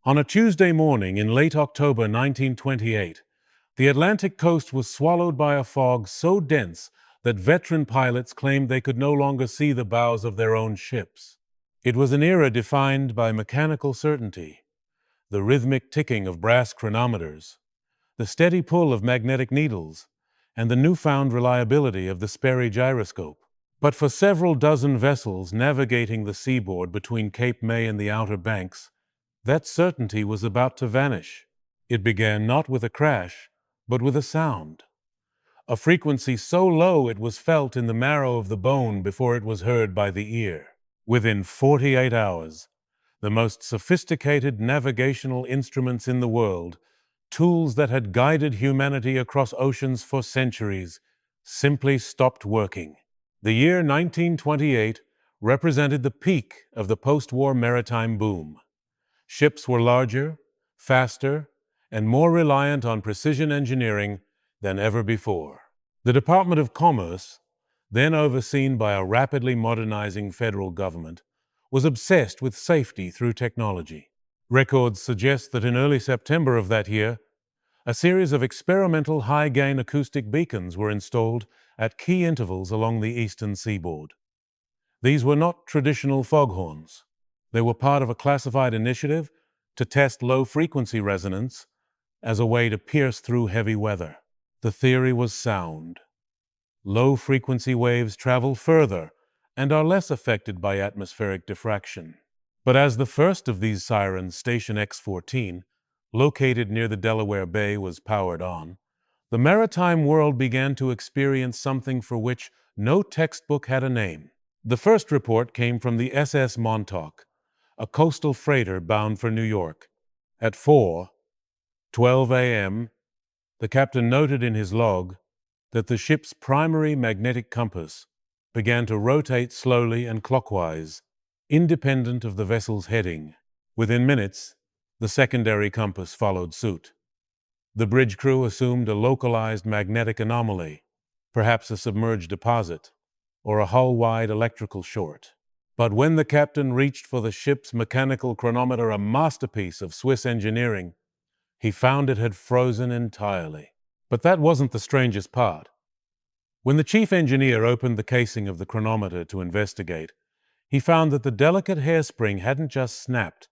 On a Tuesday morning in late October 1928, the Atlantic coast was swallowed by a fog so dense that veteran pilots claimed they could no longer see the bows of their own ships. It was an era defined by mechanical certainty, the rhythmic ticking of brass chronometers, the steady pull of magnetic needles, and the newfound reliability of the Sperry gyroscope. But for several dozen vessels navigating the seaboard between Cape May and the Outer Banks, that certainty was about to vanish. It began not with a crash, but with a sound, a frequency so low it was felt in the marrow of the bone before it was heard by the ear. Within 48 hours, the most sophisticated navigational instruments in the world, tools that had guided humanity across oceans for centuries, simply stopped working. The year 1928 represented the peak of the post-war maritime boom. Ships were larger, faster, and more reliant on precision engineering than ever before. The Department of Commerce, then overseen by a rapidly modernizing federal government, was obsessed with safety through technology. Records suggest that in early September of that year, a series of experimental high-gain acoustic beacons were installed at key intervals along the eastern seaboard. These were not traditional foghorns. They were part of a classified initiative to test low-frequency resonance as a way to pierce through heavy weather. The theory was sound. Low-frequency waves travel further and are less affected by atmospheric diffraction. But as the first of these sirens, Station X-14, located near the Delaware Bay, was powered on, the maritime world began to experience something for which no textbook had a name. The first report came from the SS Montauk, a coastal freighter bound for New York. At 4:12 a.m., the captain noted in his log that the ship's primary magnetic compass began to rotate slowly and clockwise, independent of the vessel's heading. Within minutes, the secondary compass followed suit. The bridge crew assumed a localized magnetic anomaly, perhaps a submerged deposit, or a hull-wide electrical short. But when the captain reached for the ship's mechanical chronometer, a masterpiece of Swiss engineering, he found it had frozen entirely. But that wasn't the strangest part. When the chief engineer opened the casing of the chronometer to investigate, he found that the delicate hairspring hadn't just snapped,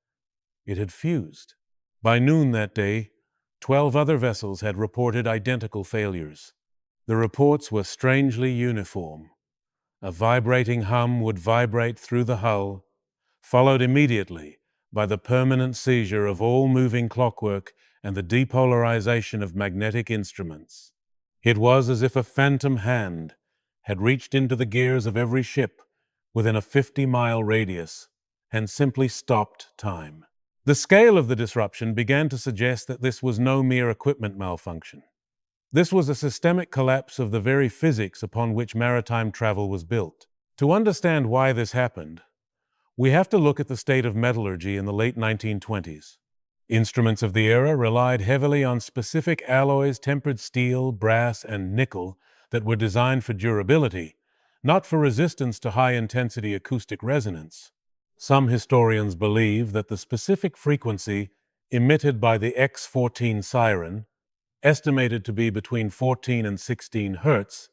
it had fused. By noon that day, 12 other vessels had reported identical failures. The reports were strangely uniform. A vibrating hum would vibrate through the hull, followed immediately by the permanent seizure of all moving clockwork and the depolarization of magnetic instruments. It was as if a phantom hand had reached into the gears of every ship within a 50-mile radius and simply stopped time. The scale of the disruption began to suggest that this was no mere equipment malfunction. This was a systemic collapse of the very physics upon which maritime travel was built. To understand why this happened, we have to look at the state of metallurgy in the late 1920s. Instruments of the era relied heavily on specific alloys, tempered steel, brass, and nickel that were designed for durability, not for resistance to high-intensity acoustic resonance. Some historians believe that the specific frequency emitted by the X-14 siren, estimated to be between 14 and 16 Hertz,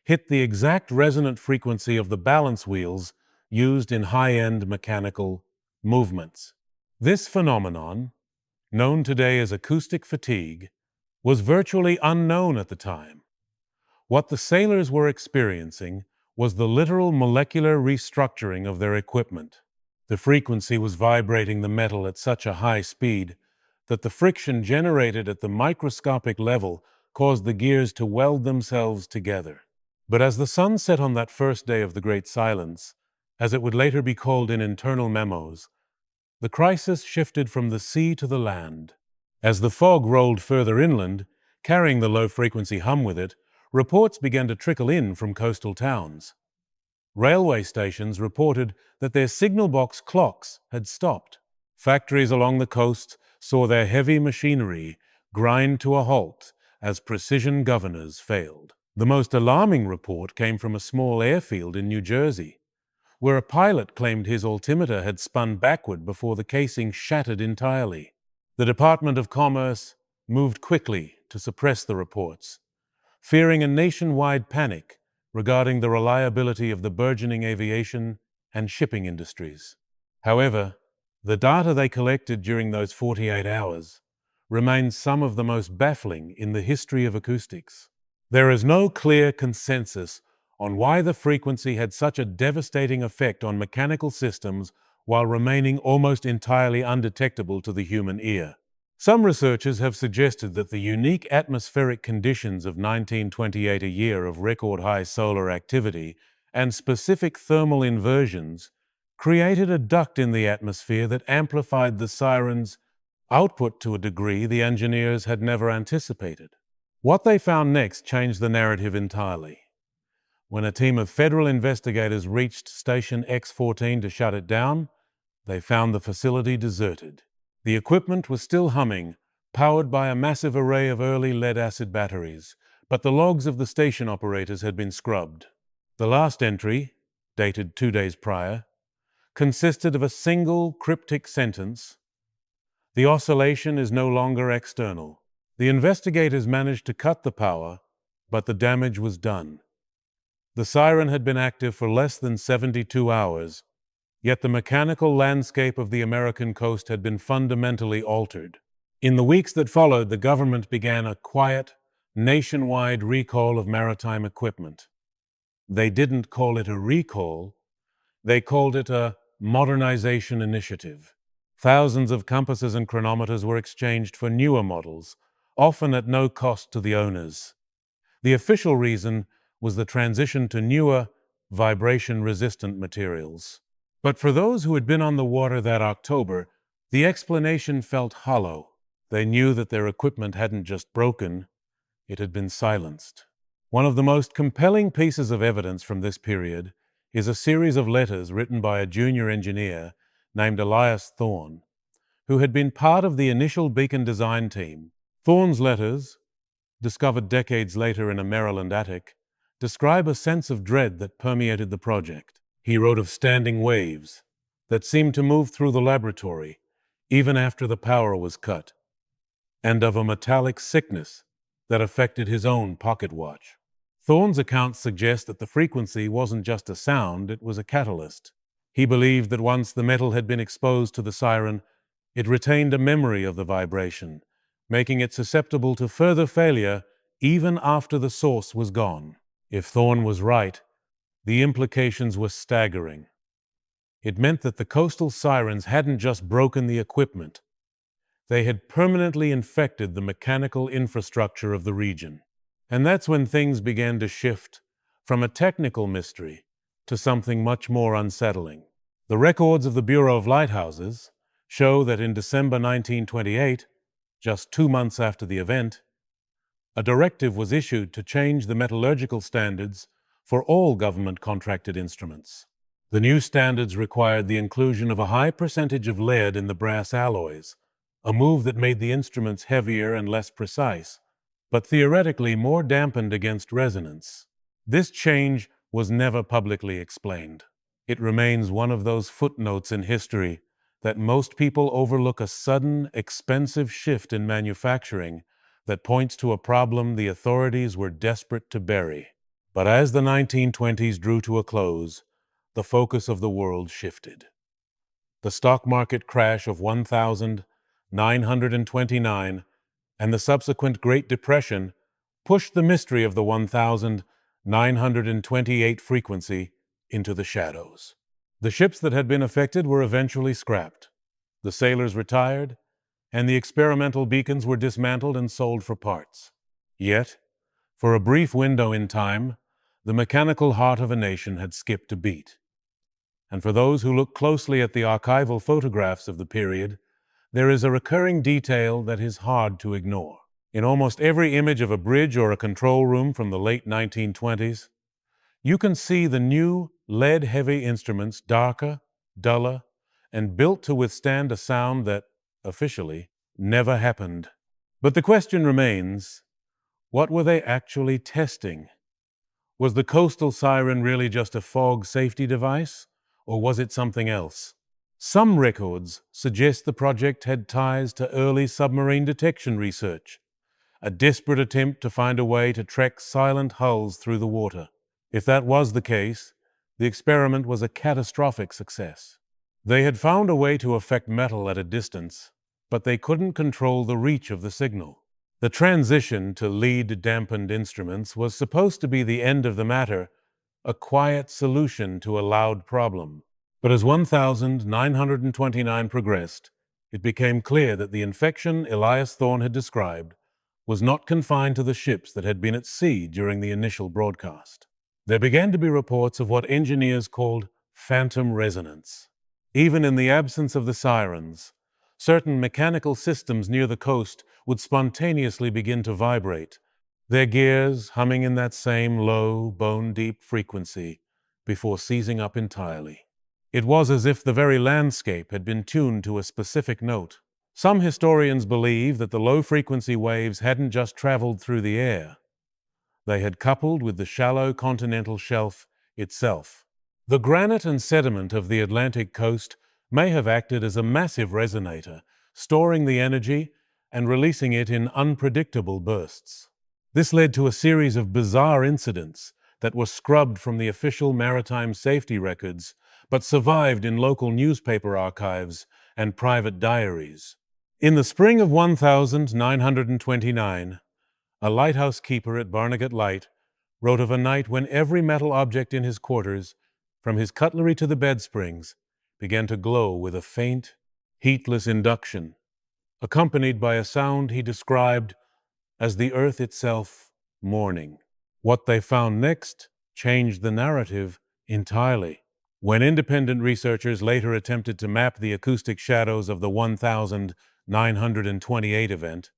hit the exact resonant frequency of the balance wheels used in high-end mechanical movements. This phenomenon, known today as acoustic fatigue, was virtually unknown at the time. What the sailors were experiencing was the literal molecular restructuring of their equipment. The frequency was vibrating the metal at such a high speed that the friction generated at the microscopic level caused the gears to weld themselves together. But as the sun set on that first day of the Great Silence, as it would later be called in internal memos, the crisis shifted from the sea to the land. As the fog rolled further inland, carrying the low-frequency hum with it, reports began to trickle in from coastal towns. Railway stations reported that their signal box clocks had stopped. Factories along the coast saw their heavy machinery grind to a halt as precision governors failed. The most alarming report came from a small airfield in New Jersey, where a pilot claimed his altimeter had spun backward before the casing shattered entirely. The Department of Commerce moved quickly to suppress the reports, fearing a nationwide panic regarding the reliability of the burgeoning aviation and shipping industries. However, the data they collected during those 48 hours remains some of the most baffling in the history of acoustics. There is no clear consensus on why the frequency had such a devastating effect on mechanical systems while remaining almost entirely undetectable to the human ear. Some researchers have suggested that the unique atmospheric conditions of 1928, a year of record-high solar activity, and specific thermal inversions created a duct in the atmosphere that amplified the siren's output to a degree the engineers had never anticipated. What they found next changed the narrative entirely. When a team of federal investigators reached Station X-14 to shut it down, they found the facility deserted. The equipment was still humming, powered by a massive array of early lead-acid batteries, but the logs of the station operators had been scrubbed. The last entry, dated 2 days prior, consisted of a single cryptic sentence: "The oscillation is no longer external." The investigators managed to cut the power, but the damage was done. The siren had been active for less than 72 hours, yet the mechanical landscape of the American coast had been fundamentally altered. In the weeks that followed, the government began a quiet, nationwide recall of maritime equipment. They didn't call it a recall, they called it a modernization initiative. Thousands of compasses and chronometers were exchanged for newer models, often at no cost to the owners. The official reason was the transition to newer, vibration-resistant materials. But for those who had been on the water that October, the explanation felt hollow. They knew that their equipment hadn't just broken, it had been silenced. One of the most compelling pieces of evidence from this period is a series of letters written by a junior engineer named Elias Thorne, who had been part of the initial beacon design team. Thorne's letters, discovered decades later in a Maryland attic, describe a sense of dread that permeated the project. He wrote of standing waves that seemed to move through the laboratory even after the power was cut, and of a metallic sickness that affected his own pocket watch. Thorne's accounts suggest that the frequency wasn't just a sound, it was a catalyst. He believed that once the metal had been exposed to the siren, it retained a memory of the vibration, making it susceptible to further failure even after the source was gone. If Thorne was right, the implications were staggering. It meant that the coastal sirens hadn't just broken the equipment, they had permanently infected the mechanical infrastructure of the region. And that's when things began to shift from a technical mystery to something much more unsettling. The records of the Bureau of Lighthouses show that in December 1928, just 2 months after the event, a directive was issued to change the metallurgical standards for all government-contracted instruments. The new standards required the inclusion of a high percentage of lead in the brass alloys, a move that made the instruments heavier and less precise, but theoretically more dampened against resonance. This change was never publicly explained. It remains one of those footnotes in history that most people overlook, a sudden, expensive shift in manufacturing that points to a problem the authorities were desperate to bury. But as the 1920s drew to a close, the focus of the world shifted. The stock market crash of 1929 and the subsequent Great Depression pushed the mystery of the 1928 frequency into the shadows. The ships that had been affected were eventually scrapped. The sailors retired, and the experimental beacons were dismantled and sold for parts. Yet, for a brief window in time, the mechanical heart of a nation had skipped a beat. And for those who look closely at the archival photographs of the period, there is a recurring detail that is hard to ignore. In almost every image of a bridge or a control room from the late 1920s, you can see the new lead-heavy instruments darker, duller, and built to withstand a sound that, officially, never happened. But the question remains, what were they actually testing? Was the coastal siren really just a fog safety device, or was it something else? Some records suggest the project had ties to early submarine detection research, a desperate attempt to find a way to track silent hulls through the water. If that was the case, the experiment was a catastrophic success. They had found a way to affect metal at a distance, but they couldn't control the reach of the signal. The transition to lead-dampened instruments was supposed to be the end of the matter, a quiet solution to a loud problem. But as 1929 progressed, it became clear that the infection Elias Thorne had described was not confined to the ships that had been at sea during the initial broadcast. There began to be reports of what engineers called phantom resonance. Even in the absence of the sirens, certain mechanical systems near the coast would spontaneously begin to vibrate, their gears humming in that same low, bone-deep frequency before seizing up entirely. It was as if the very landscape had been tuned to a specific note. Some historians believe that the low-frequency waves hadn't just traveled through the air. They had coupled with the shallow continental shelf itself. The granite and sediment of the Atlantic coast may have acted as a massive resonator, storing the energy and releasing it in unpredictable bursts. This led to a series of bizarre incidents that were scrubbed from the official maritime safety records, but survived in local newspaper archives and private diaries. In the spring of 1929, a lighthouse keeper at Barnegat Light wrote of a night when every metal object in his quarters, from his cutlery to the bed springs, began to glow with a faint, heatless induction, accompanied by a sound he described as the earth itself mourning. What they found next changed the narrative entirely. When independent researchers later attempted to map the acoustic shadows of the 1928 event,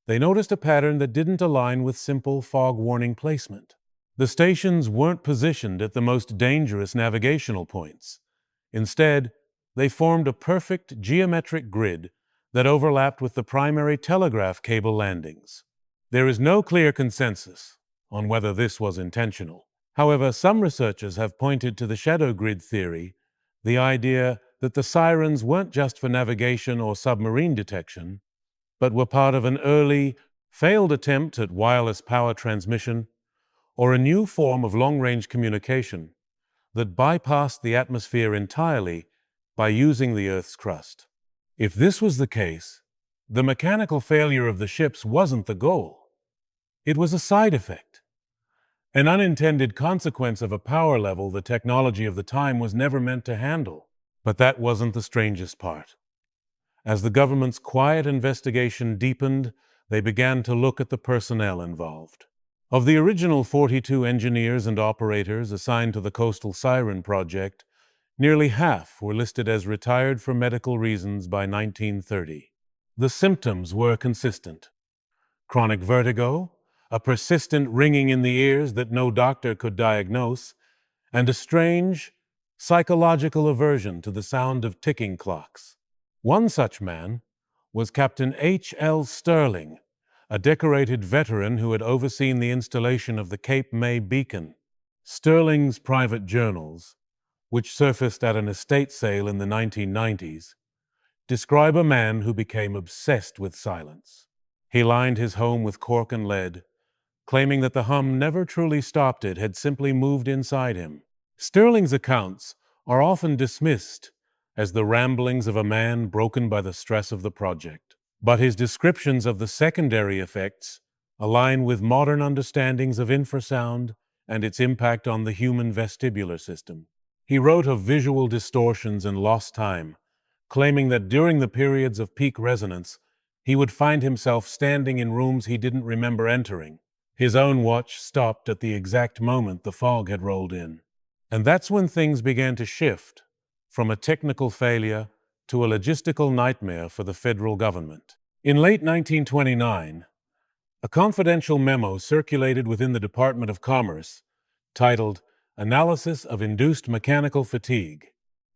they noticed a pattern that didn't align with simple fog warning placement. The stations weren't positioned at the most dangerous navigational points. Instead, they formed a perfect geometric grid that overlapped with the primary telegraph cable landings. There is no clear consensus on whether this was intentional. However, some researchers have pointed to the shadow grid theory, the idea that the sirens weren't just for navigation or submarine detection, but were part of an early, failed attempt at wireless power transmission or a new form of long-range communication that bypassed the atmosphere entirely by using the Earth's crust. If this was the case, the mechanical failure of the ships wasn't the goal. It was a side effect, an unintended consequence of a power level the technology of the time was never meant to handle. But that wasn't the strangest part. As the government's quiet investigation deepened, they began to look at the personnel involved. Of the original 42 engineers and operators assigned to the Coastal Siren project, nearly half were listed as retired for medical reasons by 1930. The symptoms were consistent: chronic vertigo, a persistent ringing in the ears that no doctor could diagnose, and a strange, psychological aversion to the sound of ticking clocks. One such man was Captain H.L. Sterling, a decorated veteran who had overseen the installation of the Cape May beacon. Sterling's private journals, which surfaced at an estate sale in the 1990s, describe a man who became obsessed with silence. He lined his home with cork and lead, claiming that the hum never truly stopped, it had simply moved inside him. Sterling's accounts are often dismissed as the ramblings of a man broken by the stress of the project. But his descriptions of the secondary effects align with modern understandings of infrasound and its impact on the human vestibular system. He wrote of visual distortions and lost time, claiming that during the periods of peak resonance, he would find himself standing in rooms he didn't remember entering. His own watch stopped at the exact moment the fog had rolled in. And that's when things began to shift from a technical failure to a logistical nightmare for the federal government. In late 1929, a confidential memo circulated within the Department of Commerce titled Analysis of Induced Mechanical Fatigue.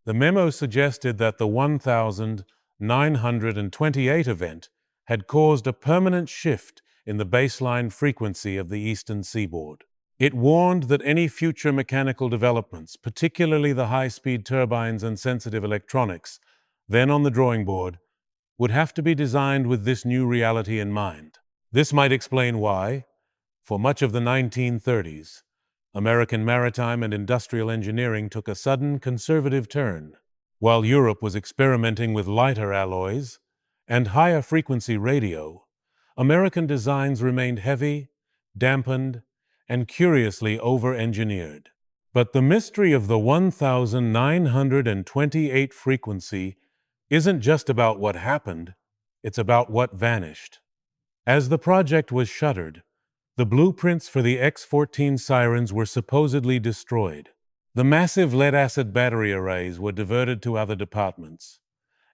The memo suggested that the 1928 event had caused a permanent shift in the baseline frequency of the eastern seaboard. It warned that any future mechanical developments, particularly the high-speed turbines and sensitive electronics, then on the drawing board, would have to be designed with this new reality in mind. This might explain why, for much of the 1930s, American maritime and industrial engineering took a sudden conservative turn. While Europe was experimenting with lighter alloys and higher frequency radio, American designs remained heavy, dampened, and curiously over-engineered. But the mystery of the 1928 frequency isn't just about what happened, it's about what vanished. As the project was shuttered, the blueprints for the X-14 sirens were supposedly destroyed. The massive lead-acid battery arrays were diverted to other departments,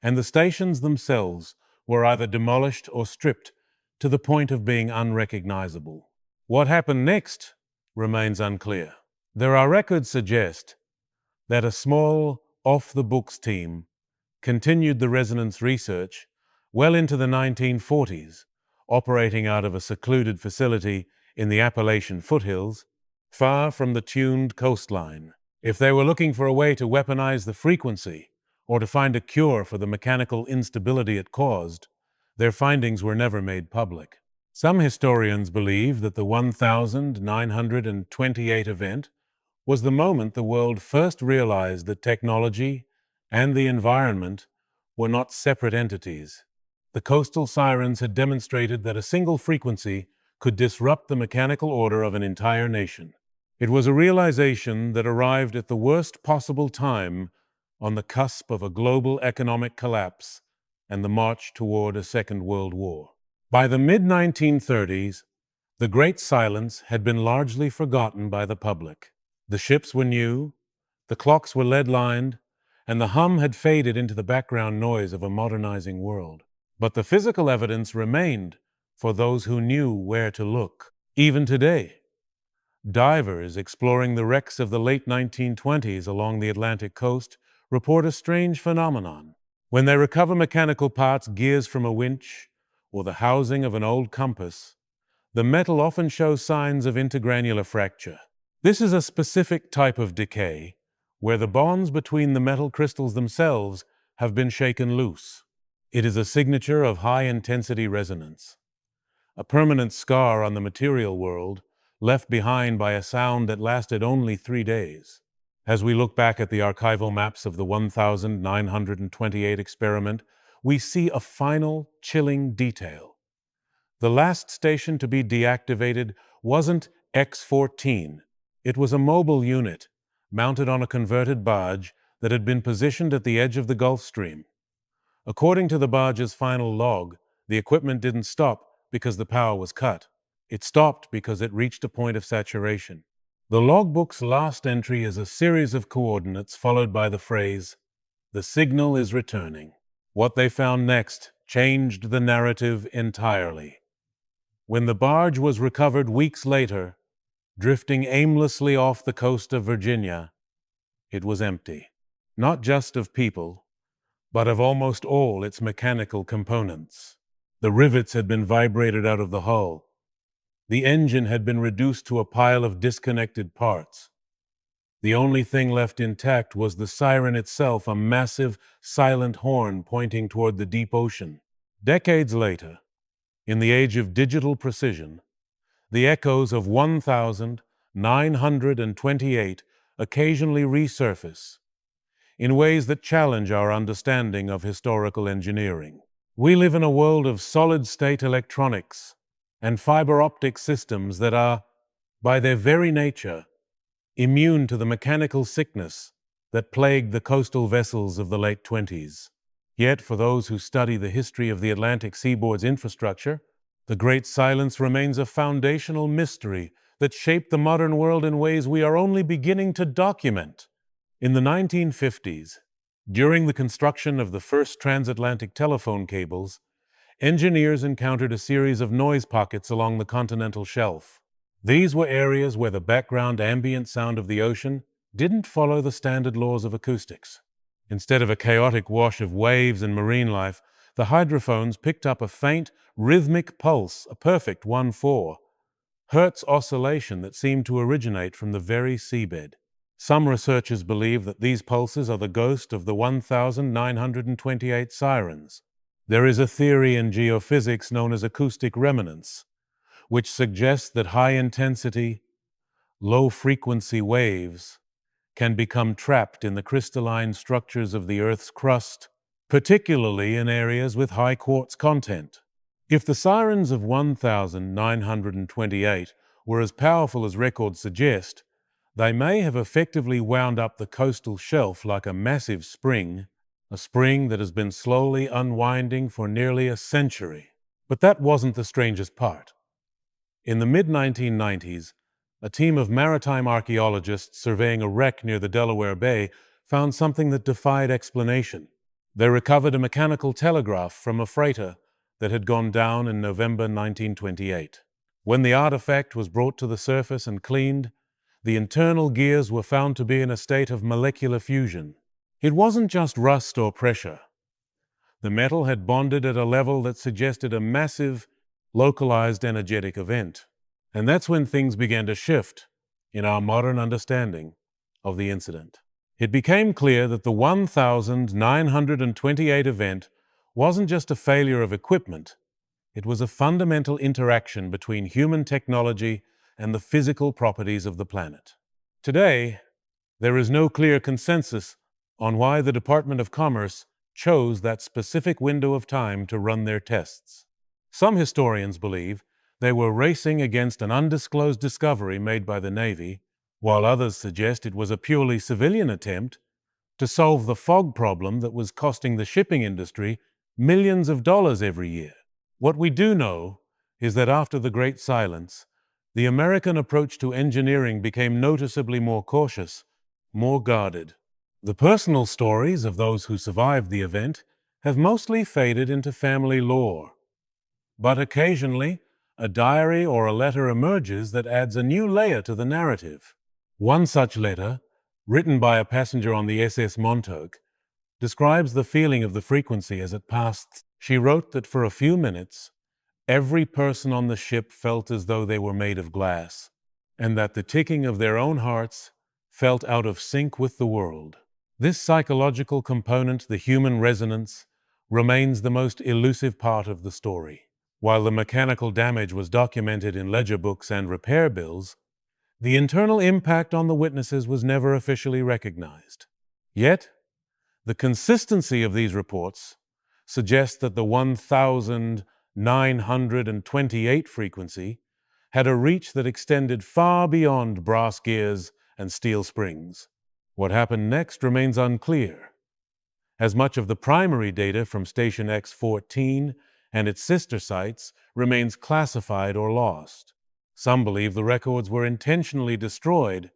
and the stations themselves were either demolished or stripped to the point of being unrecognizable. What happened next remains unclear. There are records suggest that a small, off-the-books team continued the resonance research well into the 1940s, operating out of a secluded facility in the Appalachian foothills, far from the tuned coastline. If they were looking for a way to weaponize the frequency or to find a cure for the mechanical instability it caused, their findings were never made public. Some historians believe that the 1928 event was the moment the world first realized that technology and the environment were not separate entities. The coastal sirens had demonstrated that a single frequency could disrupt the mechanical order of an entire nation. It was a realization that arrived at the worst possible time, on the cusp of a global economic collapse and the march toward a Second World War. By the mid-1930s, the Great Silence had been largely forgotten by the public. The ships were new, the clocks were lead-lined, and the hum had faded into the background noise of a modernizing world. But the physical evidence remained for those who knew where to look. Even today, divers exploring the wrecks of the late 1920s along the Atlantic coast report a strange phenomenon. When they recover mechanical parts, gears from a winch, or the housing of an old compass, the metal often shows signs of intergranular fracture. This is a specific type of decay where the bonds between the metal crystals themselves have been shaken loose. It is a signature of high-intensity resonance, a permanent scar on the material world left behind by a sound that lasted only 3 days. As we look back at the archival maps of the 1928 experiment, we see a final, chilling detail. The last station to be deactivated wasn't X-14. It was a mobile unit mounted on a converted barge that had been positioned at the edge of the Gulf Stream. According to the barge's final log, the equipment didn't stop because the power was cut. It stopped because it reached a point of saturation. The logbook's last entry is a series of coordinates followed by the phrase, "The signal is returning." What they found next changed the narrative entirely. When the barge was recovered weeks later, drifting aimlessly off the coast of Virginia, it was empty. Not just of people, but of almost all its mechanical components. The rivets had been vibrated out of the hull. The engine had been reduced to a pile of disconnected parts. The only thing left intact was the siren itself, a massive, silent horn pointing toward the deep ocean. Decades later, in the age of digital precision, the echoes of 1928 occasionally resurface in ways that challenge our understanding of historical engineering. We live in a world of solid-state electronics and fiber optic systems that are, by their very nature, immune to the mechanical sickness that plagued the coastal vessels of the late 20s. Yet, for those who study the history of the Atlantic seaboard's infrastructure, the Great Silence remains a foundational mystery that shaped the modern world in ways we are only beginning to document. In the 1950s, during the construction of the first transatlantic telephone cables, engineers encountered a series of noise pockets along the continental shelf. These were areas where the background ambient sound of the ocean didn't follow the standard laws of acoustics. Instead of a chaotic wash of waves and marine life, the hydrophones picked up a faint, rhythmic pulse, a perfect 1/4 Hertz oscillation that seemed to originate from the very seabed. Some researchers believe that these pulses are the ghost of the 1928 sirens. There is a theory in geophysics known as acoustic resonance, which suggests that high-intensity, low-frequency waves can become trapped in the crystalline structures of the Earth's crust, particularly in areas with high quartz content. If the sirens of 1928 were as powerful as records suggest, they may have effectively wound up the coastal shelf like a massive spring, a spring that has been slowly unwinding for nearly a century. But that wasn't the strangest part. In the mid-1990s, a team of maritime archaeologists surveying a wreck near the Delaware Bay found something that defied explanation. They recovered a mechanical telegraph from a freighter that had gone down in November 1928. When the artifact was brought to the surface and cleaned, the internal gears were found to be in a state of molecular fusion. It wasn't just rust or pressure. The metal had bonded at a level that suggested a massive, localized energetic event. And that's when things began to shift in our modern understanding of the incident. It became clear that the 1928 event wasn't just a failure of equipment, it was a fundamental interaction between human technology and the physical properties of the planet. Today, there is no clear consensus on why the Department of Commerce chose that specific window of time to run their tests. Some historians believe they were racing against an undisclosed discovery made by the Navy, while others suggest it was a purely civilian attempt to solve the fog problem that was costing the shipping industry millions of dollars every year. What we do know is that after the Great Silence, the American approach to engineering became noticeably more cautious, more guarded. The personal stories of those who survived the event have mostly faded into family lore. But occasionally, a diary or a letter emerges that adds a new layer to the narrative. One such letter, written by a passenger on the SS Montauk, describes the feeling of the frequency as it passed. She wrote that for a few minutes, every person on the ship felt as though they were made of glass, and that the ticking of their own hearts felt out of sync with the world. This psychological component, the human resonance, remains the most elusive part of the story. While the mechanical damage was documented in ledger books and repair bills, the internal impact on the witnesses was never officially recognized. Yet, the consistency of these reports suggests that the 1928 frequency had a reach that extended far beyond brass gears and steel springs. What happened next remains unclear, as much of the primary data from Station X-14 and its sister sites remains classified or lost. Some believe the records were intentionally destroyed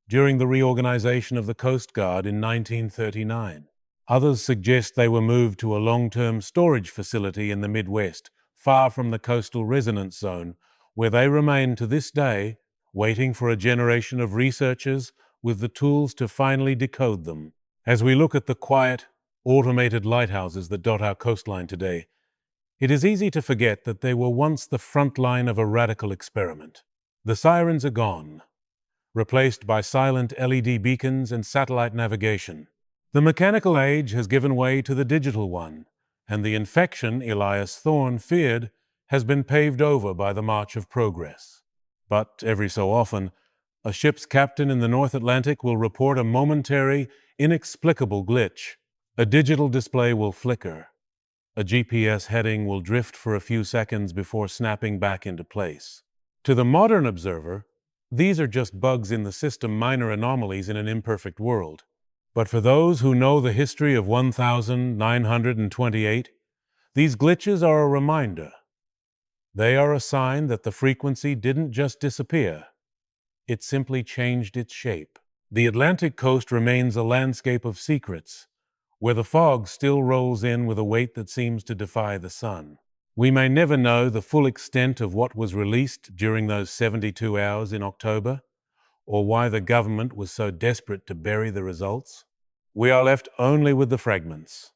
during the reorganization of the Coast Guard in 1939. Others suggest they were moved to a long-term storage facility in the Midwest, far from the coastal resonance zone, where they remain to this day, waiting for a generation of researchers with the tools to finally decode them. As we look at the quiet, automated lighthouses that dot our coastline today, it is easy to forget that they were once the front line of a radical experiment. The sirens are gone, replaced by silent LED beacons and satellite navigation. The mechanical age has given way to the digital one, and the infection Elias Thorne feared has been paved over by the march of progress. But every so often, a ship's captain in the North Atlantic will report a momentary, inexplicable glitch. A digital display will flicker. A GPS heading will drift for a few seconds before snapping back into place. To the modern observer, these are just bugs in the system, minor anomalies in an imperfect world. But for those who know the history of 1928, these glitches are a reminder. They are a sign that the frequency didn't just disappear. It simply changed its shape. The Atlantic coast remains a landscape of secrets, where the fog still rolls in with a weight that seems to defy the sun. We may never know the full extent of what was released during those 72 hours in October, or why the government was so desperate to bury the results. We are left only with the fragments.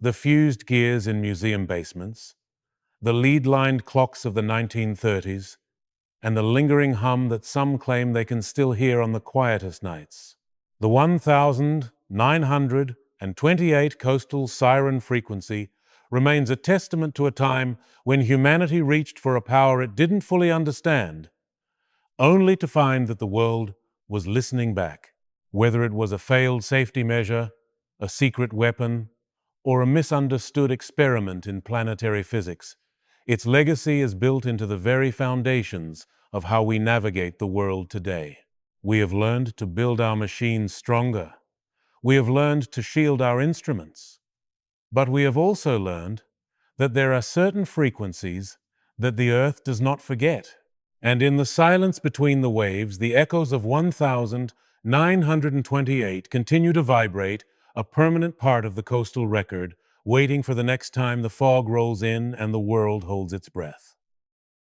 The fused gears in museum basements, the lead-lined clocks of the 1930s, and the lingering hum that some claim they can still hear on the quietest nights. The 1928 coastal siren frequency remains a testament to a time when humanity reached for a power it didn't fully understand, only to find that the world was listening back. Whether it was a failed safety measure, a secret weapon, or a misunderstood experiment in planetary physics, its legacy is built into the very foundations of how we navigate the world today. We have learned to build our machines stronger. We have learned to shield our instruments. But we have also learned that there are certain frequencies that the Earth does not forget. And in the silence between the waves, the echoes of 1928 continue to vibrate, a permanent part of the coastal record, waiting for the next time the fog rolls in and the world holds its breath.